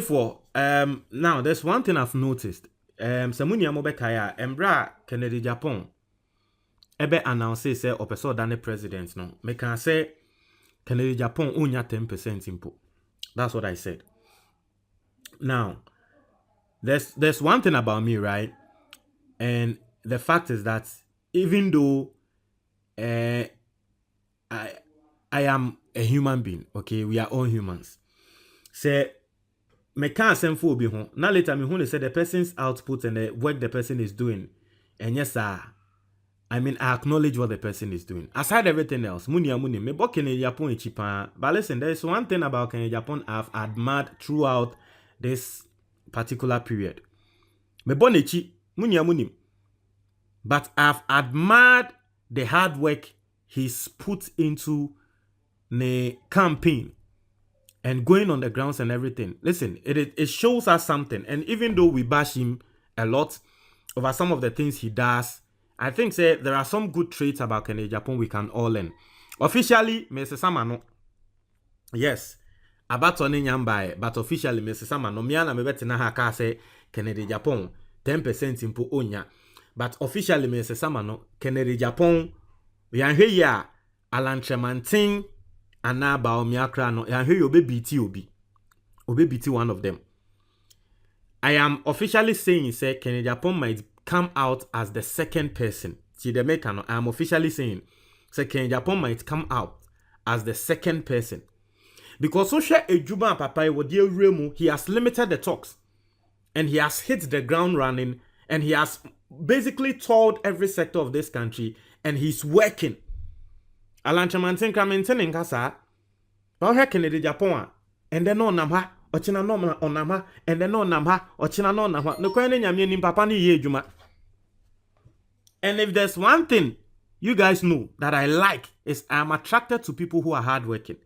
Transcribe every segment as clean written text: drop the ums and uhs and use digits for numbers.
for now there's one thing I've noticed. Samuni Amobekaya, Embra Kennedy Agyapong, ebe announce say opeso dane president no. Me can say Kennedy Agyapong unya 10% impo. That's what I said. Now, there's one thing about me, right? And the fact is that even though I am a human being, okay, we are all humans. Say me can't send for be home. Now later me who say the person's output and the work the person is doing. And yes, sir. I mean, I acknowledge what the person is doing. Aside everything else, muni, me bo Kennedy Agyapong cheaper. But listen, there is one thing about Kennedy Agyapong I've admired throughout this particular period. Me bo nechi, muni. But I've admired the hard work he's put into the campaign and going on the grounds and everything. Listen, it shows us something. And even though we bash him a lot over some of the things he does, I think there are some good traits about Kennedy Agyapong we can all learn. Officially, Mr. Samano. Yes. About Tony Nyambai, but officially, Mr. Samano. Miana mebetina haka say Kennedy Agyapong 10% impo onya. But officially, Mr. Samano, Kennedy Agyapong, yanhe ya alantremanting ana Bawumia krano, yanhe yo BT obi. Obe BT one of them. I am officially saying, say, Kennedy Agyapong might come out as the second person. See the mekano. I am officially saying, say, Kennedy Agyapong might come out as the second person. Because social Ejuma Papai Wodie Remu, he has limited the talks. And he has hit the ground running. And he has basically toured every sector of this country. And he's working. Alanchamantin Kramentin Kasa. But Kennedy Agyapong. And then on Namha. Ochina no onamha and then no namha ochina no namha no kwene nyame ni papa ni ye adwuma. And if there's one thing you guys know that I like is I'm attracted to people who are hardworking.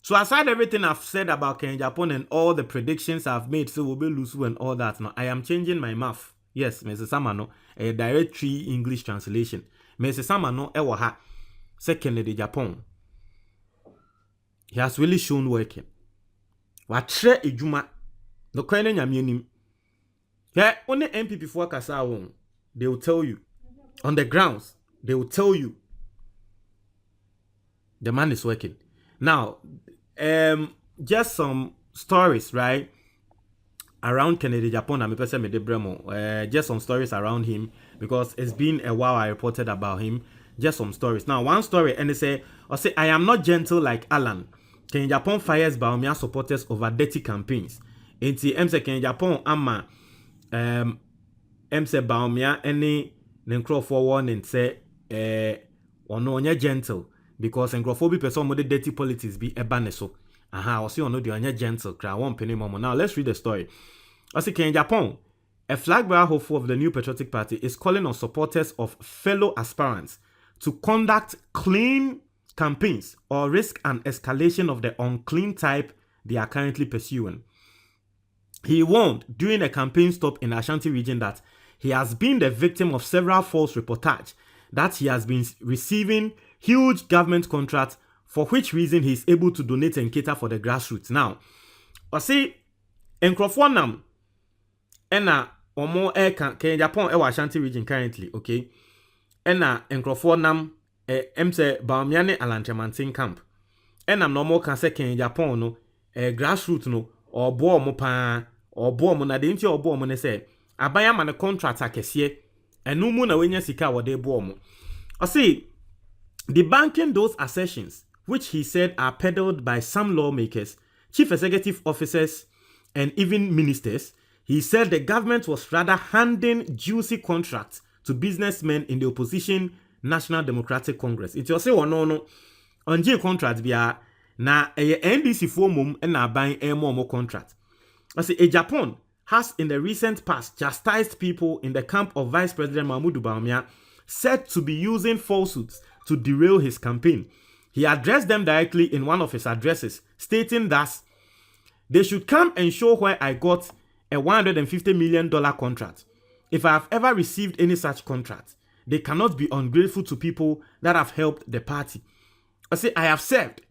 So aside everything I've said about Kennedy Agyapong and all the predictions I've made, so we'll be Lusu and all that, now I am changing my mouth. Yes, Mr. Samano, a direct tree English translation. Mr. Samano ewaha say Kennedy Agyapong. He has really shown working. Watre ejuma no kwene nyame anim. Yeah, only MPP for kasa won. They will tell you on the grounds. They will tell you the man is working. Now, just some stories, right? Around Kennedy Agyapong, I'm a person me de bremo. Just some stories around him because it's been a while I reported about him. Just some stories. Now, one story and they say, I am not gentle like Alan. Kennedy Agyapong fires Bawumia supporters over dirty campaigns. Inti MC Kennedy Agyapong ama MC Bawumia any nkrofo warning say ono onye gentle because nkrofo bi person mode dirty politics be eba so. Aha, o say ono de onye gentle kra one penny momo. Now let's read the story. O say Kennedy Agyapong, a flag bearer hopeful of the New Patriotic Party, is calling on supporters of fellow aspirants to conduct clean campaigns or risk an escalation of the unclean type they are currently pursuing. He warned during a campaign stop in Ashanti region that he has been the victim of several false reportage, that he has been receiving huge government contracts for which reason he is able to donate and cater for the grassroots. Now, I see, nkrofo nam ena omo Kennedy Agyapong e Ashanti region currently, okay? Ena nkrofo nam MC Bawumia ne Alantemantin camp. Enam no more can say Kennedy Agyapong no grassroots no or bo mo pa or bo mo na de nti or bo mo ne say abaya ma ne contract akese enu mu na wenya sika wo de bo mo. I see debunking those assertions which he said are peddled by some lawmakers, chief executive officers and even ministers. He said the government was rather handing juicy contracts to businessmen in the opposition National Democratic Congress. It was say no on J contract bia na NDC formum and na buying a more contract. I say Agyapong has in the recent past chastised people in the camp of Vice President Mahmoud Bawumia said to be using falsehoods to derail his campaign. He addressed them directly in one of his addresses, stating that they should come and show where I got a $150 million contract. If I have ever received any such contract, they cannot be ungrateful to people that have helped the party. I say, I have served,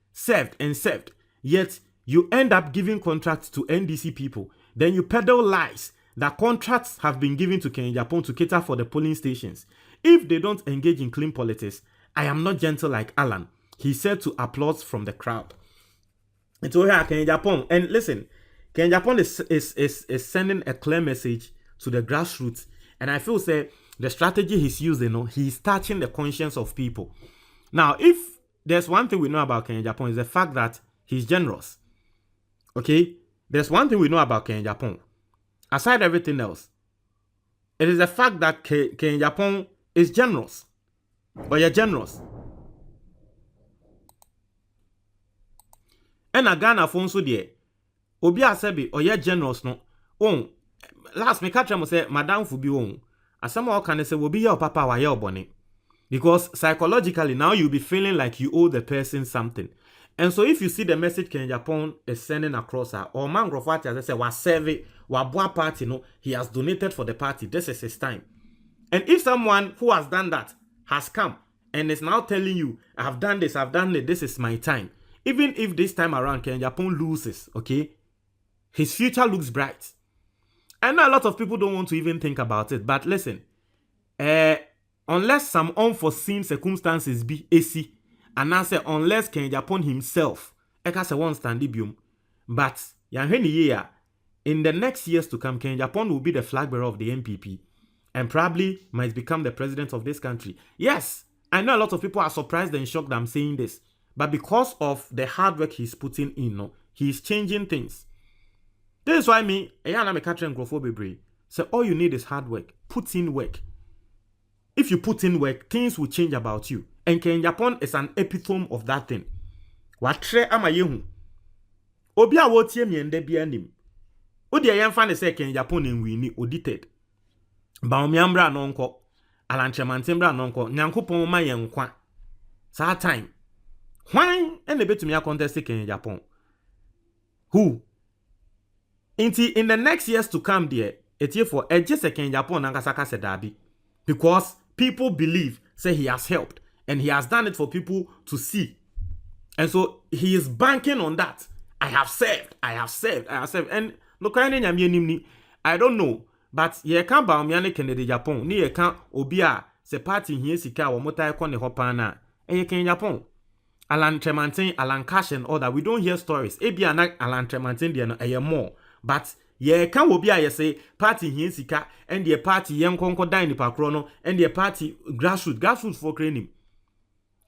yet You end up giving contracts to NDC people. Then you peddle lies that contracts have been given to Kennedy Agyapong to cater for the polling stations. If they don't engage in clean politics, I am not gentle like Alan, he said to applause from the crowd. And so here, Kennedy Agyapong, and listen, Kennedy Agyapong is sending a clear message to the grassroots. And I feel say the strategy he's using, he's touching the conscience of people. Now, if there's one thing we know about Kennedy Agyapong is the fact that he's generous. Okay? There's one thing we know about Kennedy Agyapong. Aside everything else, it is the fact that Kennedy Agyapong is generous. Or you're generous. And a Ghana phone so there. Obi asebi or you're generous no. Last me catch them say Madam Fubi on. As someone can say will be your papa or your bonnet. Because psychologically now you'll be feeling like you owe the person something. And so if you see the message Kennedy Agyapong is sending across her, or man Grofati as I say was serve wa party, he has donated for the party. This is his time. And if someone who has done that has come and is now telling you, I've done this, this is my time. Even if this time around Kennedy Agyapong loses, okay, his future looks bright. I know a lot of people don't want to even think about it, but listen, unless some unforeseen circumstances be AC, and I say unless Kennedy Agyapong himself, eka se one standi bium, but in the next years to come, Kennedy Agyapong will be the flag bearer of the NPP and probably might become the president of this country. Yes, I know a lot of people are surprised and shocked that I'm saying this, but because of the hard work he's putting in, he's changing things. This is why me, I'm a catcher and growth. So all you need is hard work. Put in work. If you put in work, things will change about you. And Kennedy Agyapong is an epitome of that thing. Watre ama yehu. Obi a wotie mi ende bia nim. Odi ayen fa ne se Kennedy Agyapong enwini audited. Bawumia mbra no nko. Alanchemante mbra no nko. Nyankopon ma ye nkwa. Saa time. Hwan ene betumi a contest Kennedy Agyapong? Who? In the next years to come there, it's here for just a Kennedy Agyapong nankasaka sedabi. Because people believe, say he has helped. And he has done it for people to see. And so he is banking on that. I have served. And look, I don't know. But ye can't Bawumia Kennedy Agyapong. Ni ye can't obia se party here sika or mota ekone hopana. And ye Kennedy Agyapong. Alan Tremantin, Alan Cash and all that. We don't hear stories. Ebi anak Alan Tremantin diano eye more. But ye can obia ye say party here sika and ye party yen konko dine pakrono and ye party grassroots for training.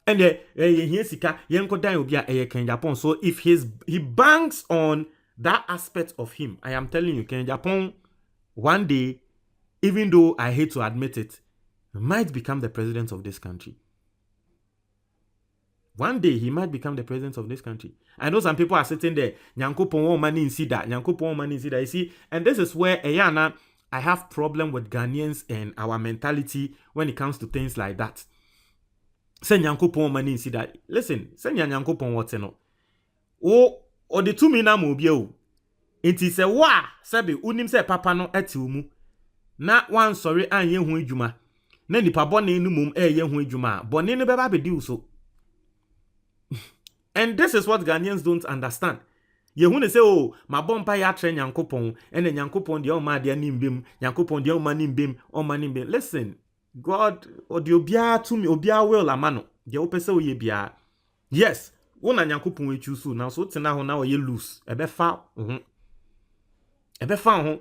And here sika yenko dan obi a Kennedy Agyapong. So if he banks on that aspect of him, I am telling you, Kennedy Agyapong, one day, even though I hate to admit it, might become the president of this country. One day he might become the president of this country. I know some people are sitting there, Nyankopon money in Sida, Nyankopon money in Sida. You see, and this is where I have problem with Ghanaians and our mentality when it comes to things like that. Say Nyankopon money in Sida. Listen, say Nyankopon what no. O the 2 mina mo bia o. Enti se wa sabe unim se papa no eti mu. Na wan sorry an ye hu adwuma. Na nipa bone nu mum ye hu adwuma. Bone no beba be di so. And this is what Ghanaians don't understand. Yehu ne say oh ma bompa ya tre Nyankopon ene Nyankopon de o ma de animbem Nyankopon de o ma nimbem o ma nimbem. Listen, God or the obia to me obia will amano. De opese o ye bia. Yes, wona Nyankopon we choose now so tina ho na o ye loose. Ebe fa ho.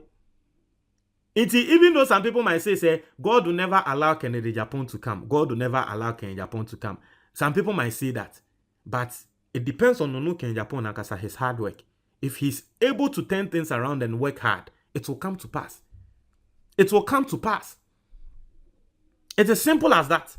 Even though some people might say God will never allow Kennedy Agyapong to come. God will never allow Kennedy Agyapong to come. Some people might say that. But it depends on Kennedy Agyapong and his hard work. If he's able to turn things around and work hard, it will come to pass. It will come to pass. It's as simple as that.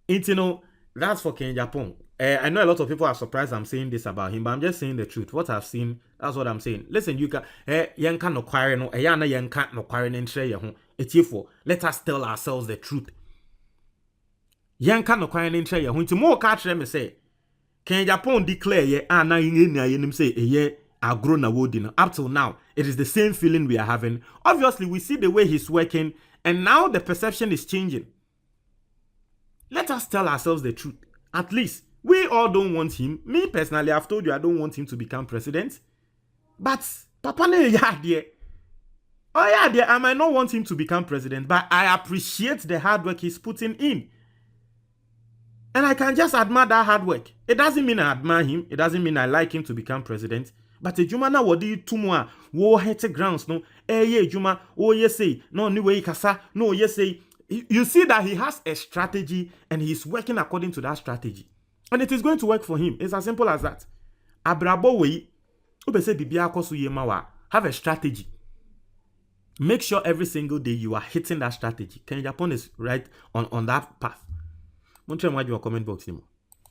That's for Kennedy Agyapong. I know a lot of people are surprised I'm saying this about him, but I'm just saying the truth. What I've seen, that's what I'm saying. Listen, you can yanka no kware no yana yanka no kware no ntre ye ho. Etiefo, let us tell ourselves the truth. Yanka no kware no ntre ye ho. Nti mo ka kire me say Kennedy Agyapong declare ye ana yin say ye agro na wodi no. Up till now, it is the same feeling we are having. Obviously, we see the way he's working, and now the perception is changing. Let us tell ourselves the truth. At least We all don't want him. Me personally, I've told you I don't want him to become president. But Papa ne ya there. Oh yeah, there. I might not want him to become president, but I appreciate the hard work he's putting in. And I can just admire that hard work. It doesn't mean I admire him. It doesn't mean I like him to become president. But a juma na wadi tumwa wo hete grounds no. Ye juma oh yes say no ni way kasa no yes say. You see that he has a strategy and he's working according to that strategy. And it is going to work for him. It's as simple as that. Abrabo way ubese bibia akoso yema have a strategy. Make sure every single day you are hitting that strategy. Kennedy Agyapong is right on that path. Munche mwaji wa comment box nimo.